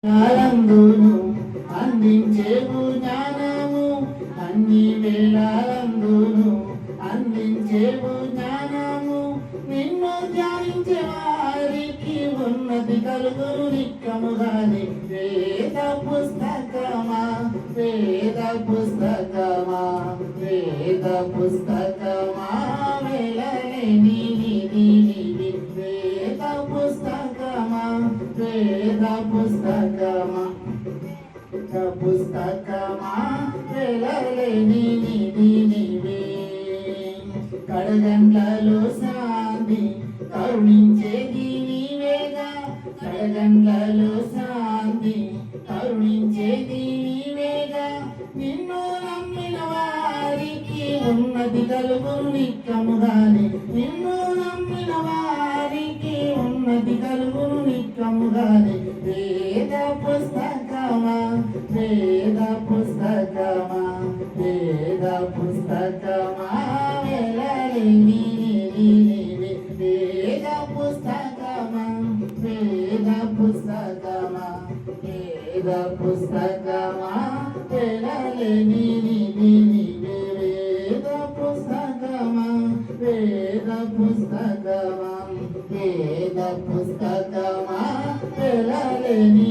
కాలందును అందించేవు జ్ఞానము అన్ని వేళలందును అందించేవు జ్ఞానము నిన్ను ధ్యానించే వారికి ఉన్నతి కలుగును నిత్యముగానే వేద పుస్తకమా వేద పుస్తకమా వేద పుస్తకమా వేళలేని నిధి నిధి వేద పుస్తకమా వేద పుస్తకమా పుస్తకమా వేళలేని నిధి నిధి కడగండ్లలో శాంతి కరుణించేది నీవేగా కడగండ్లలో శాంతి కరుణించేది నీవేగా నిన్ను నమ్మిన వారికి ఉన్నతి కలుగును నిత్యముగానే నిన్ను నమ్మిన వారికి ఉన్నతి కలుగును నిత్యముగానే వేద పుస్తకమా వేద పుస్తకమా వేద పుస్తకమా వేళలేని వేద పుస్తకమా వేద పుస్తకమా వేద పుస్తకమా వేళలేని వేద పుస్తకమా వేద పుస్తకమా వేద పుస్తకమా వేళలేని